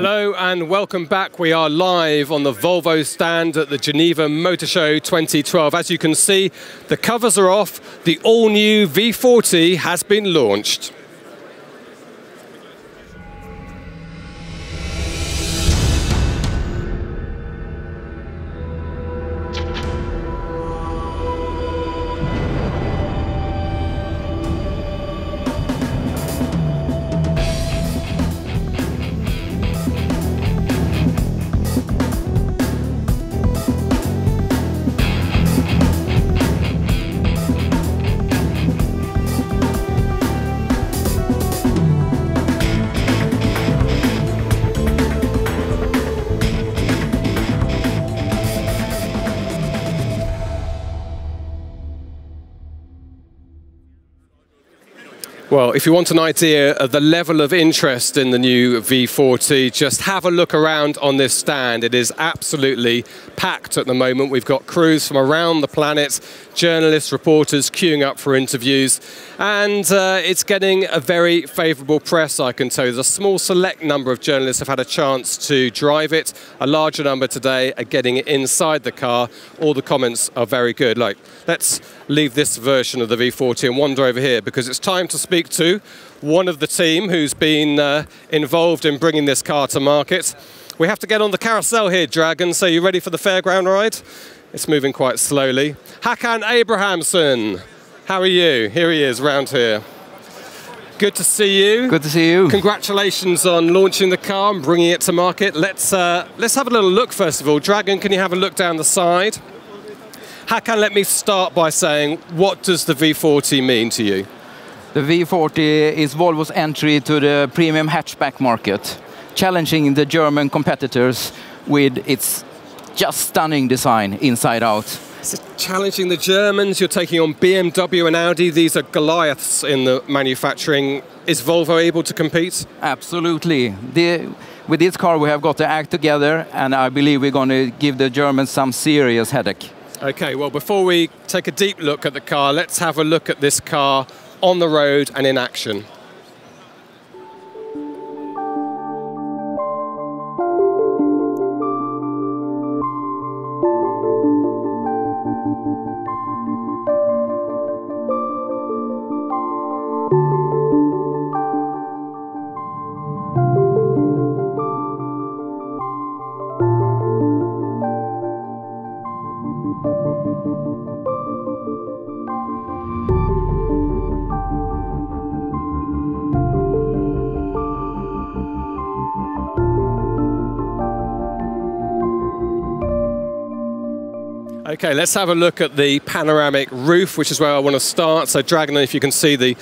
Hello and welcome back. We are live on the Volvo stand at the Geneva Motor Show 2012. As you can see, the covers are off. The all-new V40 has been launched. Well, if you want an idea of the level of interest in the new V40, just have a look around on this stand. It is absolutely packed at the moment. We've got crews from around the planet, journalists, reporters queuing up for interviews, and it's getting a very favourable press, I can tell you. There's a small select number of journalists have had a chance to drive it. A larger number today are getting it inside the car. All the comments are very good. Like, let's leave this version of the V40 and wander over here, because it's time to speak to one of the team who's been involved in bringing this car to market. We have to get on the carousel here, Dragon, so you ready for the fairground ride? It's moving quite slowly. Håkan Abrahamsson, how are you? Here he is, round here. Good to see you. Good to see you. Congratulations on launching the car and bringing it to market. Let's have a little look first of all. Dragon, can you have a look down the side? Håkan, let me start by saying, what does the V40 mean to you? The V40 is Volvo's entry to the premium hatchback market, challenging the German competitors with its just stunning design inside out. So challenging the Germans, you're taking on BMW and Audi. These are Goliaths in the manufacturing. Is Volvo able to compete? Absolutely. With this car we have got to act together, and I believe we're going to give the Germans some serious headache. Okay, well, before we take a deep look at the car, let's have a look at this car on the road and in action. Okay, let's have a look at the panoramic roof, which is where I want to start. So, Dragon, if you can see the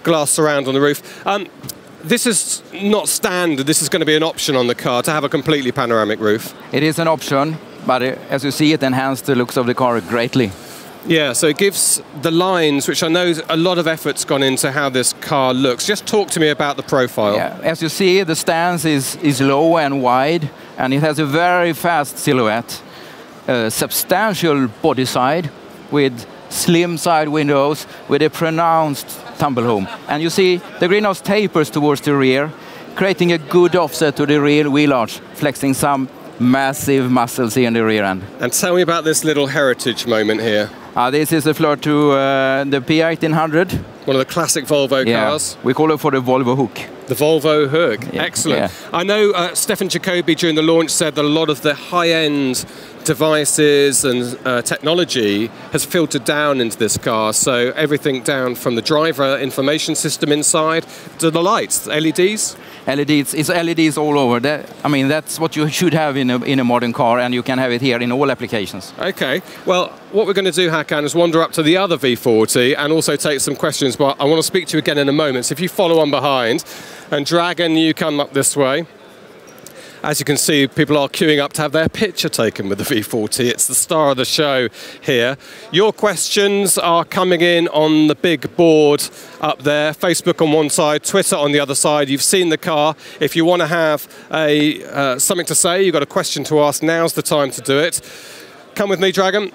glass surround on the roof. This is not standard. This is going to be an option on the car to have a completely panoramic roof. It is an option, but as you see, it enhances the looks of the car greatly. Yeah, so it gives the lines, which I know a lot of effort's gone into how this car looks. Just talk to me about the profile. Yeah, as you see, the stance is low and wide, and it has a very fast silhouette. Substantial body side with slim side windows with a pronounced tumble home. And you see the greenhouse tapers towards the rear, creating a good offset to the rear wheel arch, flexing some massive muscles here in the rear end. And tell me about this little heritage moment here. This is a flirt to the P1800. One of the classic Volvo cars. We call it for the Volvo hook. The Volvo hook, yeah. Excellent. Yeah. I know Stefan Jacobi during the launch said that a lot of the high-end devices and technology has filtered down into this car, so everything down from the driver information system inside to the lights, LEDs? LEDs, it's LEDs all over. I mean, that's what you should have in a modern car, and you can have it here in all applications. Okay, well, what we're going to do, Håkan, is wander up to the other V40 and also take some questions, but I want to speak to you again in a moment. So if you follow on behind, and Dragon, you come up this way. As you can see, people are queuing up to have their picture taken with the V40. It's the star of the show here. Your questions are coming in on the big board up there. Facebook on one side, Twitter on the other side. You've seen the car. If you want to have something to say, you've got a question to ask, now's the time to do it. Come with me, Dragon.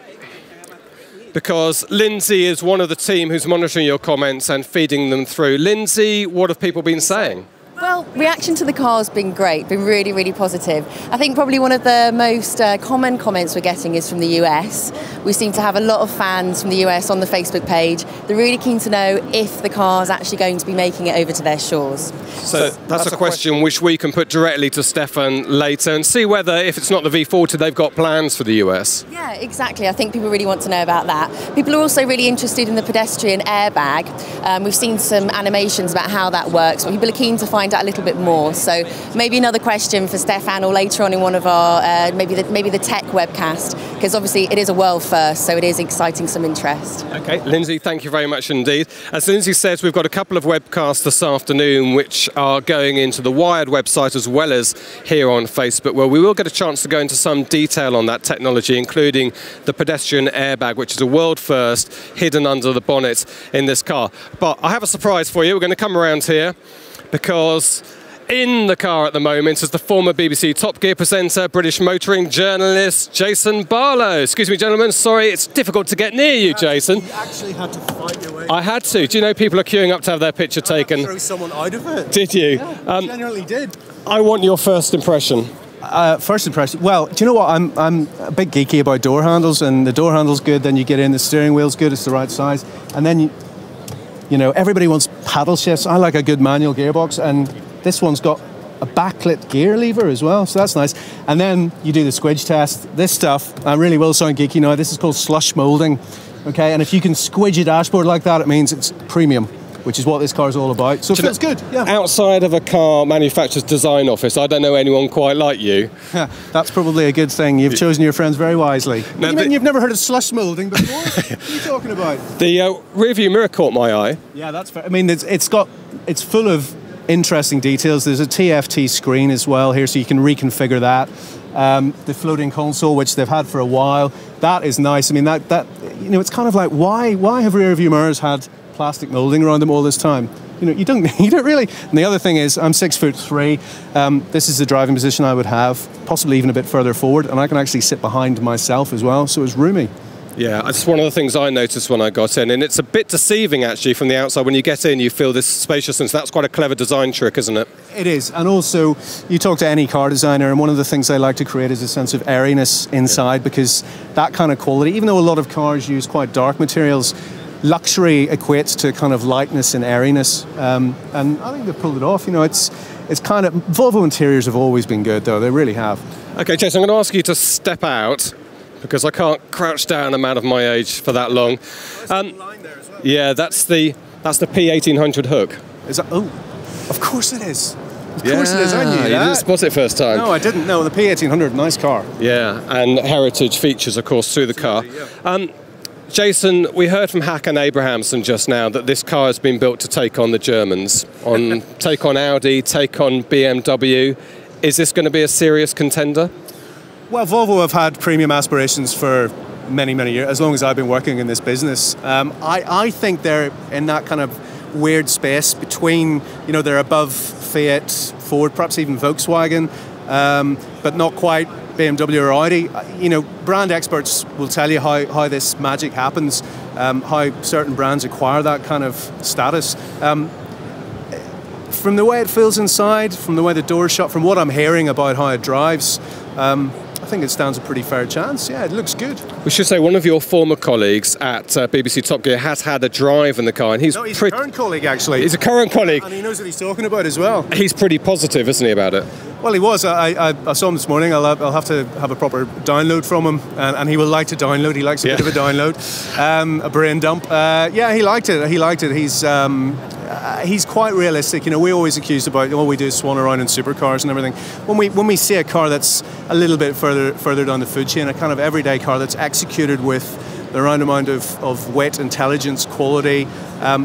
Because Lindsay is one of the team who's monitoring your comments and feeding them through. Lindsay, what have people been saying? Well, Well, reaction to the car's been great, been really, really positive. I think probably one of the most common comments we're getting is from the US. We seem to have a lot of fans from the US on the Facebook page. They're really keen to know if the car's actually going to be making it over to their shores. So that's a question which we can put directly to Stefan later and see whether, if it's not the V40, they've got plans for the US. Yeah, exactly. I think people really want to know about that. People are also really interested in the pedestrian airbag. We've seen some animations about how that works, but people are keen to find out a little bit more. So maybe another question for Stefan, or later on in one of our maybe the tech webcast, because obviously it is a world first, so it is exciting some interest. Okay, Lindsay, thank you very much indeed. As Lindsay says, we've got a couple of webcasts this afternoon which are going into the Wired website as well as here on Facebook, where we will get a chance to go into some detail on that technology, including the pedestrian airbag, which is a world first, hidden under the bonnet in this car. But I have a surprise for you. We're going to come around here, because in the car at the moment is the former BBC Top Gear presenter, British motoring journalist Jason Barlow. Excuse me, gentlemen, sorry, it's difficult to get near you, Jason. You actually had to fight your way. I had to. Do you know people are queuing up to have their picture taken? I had to throw someone out of it. Did you? Yeah, genuinely did. I want your first impression. First impression. Well, do you know what? I'm a bit geeky about door handles, and the door handle's good. Then you get in, the steering wheel's good, it's the right size, and then you know, everybody wants paddle shifts. I like a good manual gearbox, and this one's got a backlit gear lever as well, so that's nice. And then you do the squidge test. This stuff, I really will sound geeky now, this is called slush moulding, okay? And if you can squidge a dashboard like that, it means it's premium, which is what this car is all about. So it feels good, yeah. Outside of a car manufacturer's design office, I don't know anyone quite like you. Yeah, that's probably a good thing. You've chosen your friends very wisely. No, you mean you've never heard of slush moulding before? What are you talking about? The rear view mirror caught my eye. Yeah, that's fair. I mean, it's full of interesting details. There's a TFT screen as well here, so you can reconfigure that. The floating console, which they've had for a while, that is nice. I mean, that you know, it's kind of like, why have rear view mirrors had plastic moulding around them all this time? You know, you don't really. And the other thing is, I'm 6'3". This is the driving position I would have, possibly even a bit further forward, and I can actually sit behind myself as well, so it's roomy. Yeah, that's one of the things I noticed when I got in, and it's a bit deceiving actually from the outside. When you get in, you feel this spaciousness. That's quite a clever design trick, isn't it? It is, and also you talk to any car designer, and one of the things they like to create is a sense of airiness inside, because that kind of quality, even though a lot of cars use quite dark materials, luxury equates to kind of lightness and airiness, and I think they've pulled it off. You know, it's kind of, Volvo interiors have always been good, though. They really have. Okay, Jason, I'm going to ask you to step out, because I can't crouch down a man of my age for that long. Yeah, that's the P1800 hook. Is that? Oh, of course it is. Of course it is. I knew that. You didn't spot it first time. No, I didn't. No, the P1800, nice car. Yeah, and heritage features, of course, through the car. Jason, we heard from Håkan Abrahamsson just now that this car has been built to take on the Germans, take on Audi, take on BMW. Is this going to be a serious contender? Well, Volvo have had premium aspirations for many, many years, as long as I've been working in this business. I think they're in that kind of weird space between, you know, they're above Fiat, Ford, perhaps even Volkswagen, but not quite BMW or Audi. You know, brand experts will tell you how this magic happens, how certain brands acquire that kind of status. From the way it feels inside, from the way the door's shut, from what I'm hearing about how it drives, I think it stands a pretty fair chance. Yeah, it looks good. We should say one of your former colleagues at BBC Top Gear has had a drive in the car, and he's a current colleague, actually. He's a current colleague, and he knows what he's talking about as well. He's pretty positive, isn't he, about it? Well, he was. I saw him this morning. I'll have to have a proper download from him, and he will like to download. He likes a bit of a download, a brain dump. Yeah, he liked it. He liked it. He's quite realistic. You know, we always accused about all we do is swan around in supercars and everything. When we see a car that's a little bit further down the food chain, a kind of everyday car that's executed with the right amount of wit, intelligence, quality,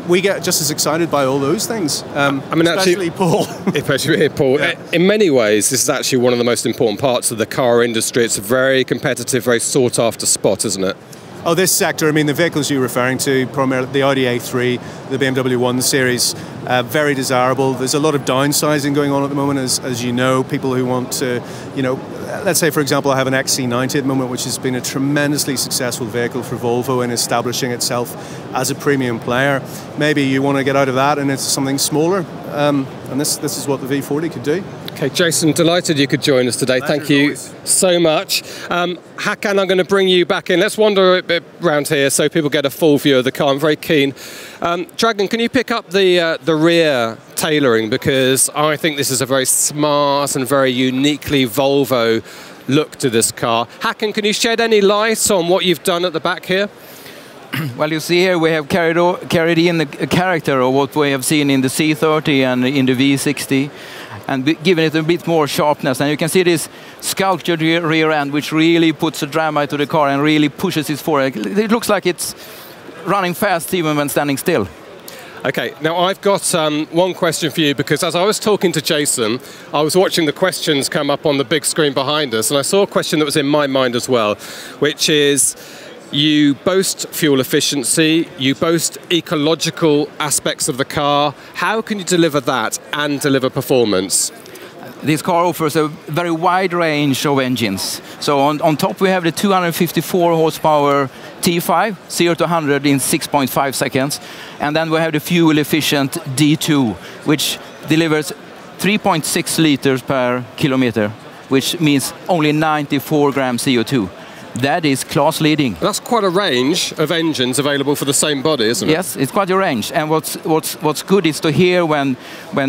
we get just as excited by all those things. I mean, especially Paul. Especially Paul. Yeah. In many ways, this is actually one of the most important parts of the car industry. It's a very competitive, very sought-after spot, isn't it? Oh, this sector, I mean, the vehicles you're referring to, primarily the Audi A3, the BMW 1 Series, very desirable. There's a lot of downsizing going on at the moment, as you know, people who want to, you know, let's say, for example, I have an XC90 at the moment, which has been a tremendously successful vehicle for Volvo in establishing itself as a premium player. Maybe you want to get out of that and it's something smaller, and this is what the V40 could do. Okay, Jason, delighted you could join us today. Thank you so much. Hakan, I'm going to bring you back in. Let's wander a bit around here so people get a full view of the car. I'm very keen. Dragon, can you pick up the rear tailoring? Because I think this is a very smart and very uniquely Volvo look to this car. Hakan, can you shed any light on what you've done at the back here? Well, you see here we have carried in the character of what we have seen in the C30 and in the V60, and given it a bit more sharpness. And you can see this sculptured rear end, which really puts a drama to the car and really pushes it forward. It looks like it's running fast even when standing still. Okay, now I've got one question for you, because as I was talking to Jason, I was watching the questions come up on the big screen behind us, and I saw a question that was in my mind as well, which is, you boast fuel efficiency, you boast ecological aspects of the car. How can you deliver that and deliver performance? This car offers a very wide range of engines. So on top we have the 254 horsepower T5, 0 to 100 in 6.5 seconds. And then we have the fuel efficient D2, which delivers 3.6 liters per kilometer, which means only 94 grams CO2. That is class leading. That's quite a range of engines available for the same body, isn't it? Yes, it's quite a range. And what's good is to hear when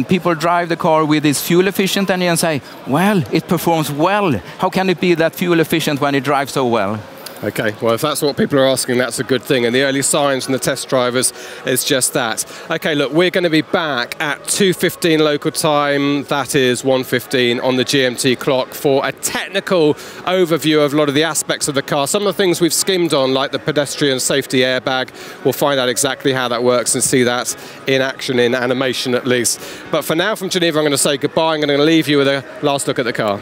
people drive the car with this fuel efficient engine and say, well, it performs well. How can it be that fuel efficient when it drives so well? Okay, well, if that's what people are asking, that's a good thing. And the early signs from the test drivers is just that. Okay, look, we're going to be back at 2:15 local time. That is 1:15 on the GMT clock for a technical overview of a lot of the aspects of the car. Some of the things we've skimmed on, like the pedestrian safety airbag. We'll find out exactly how that works and see that in action, in animation at least. But for now, from Geneva, I'm going to say goodbye. I'm going to leave you with a last look at the car.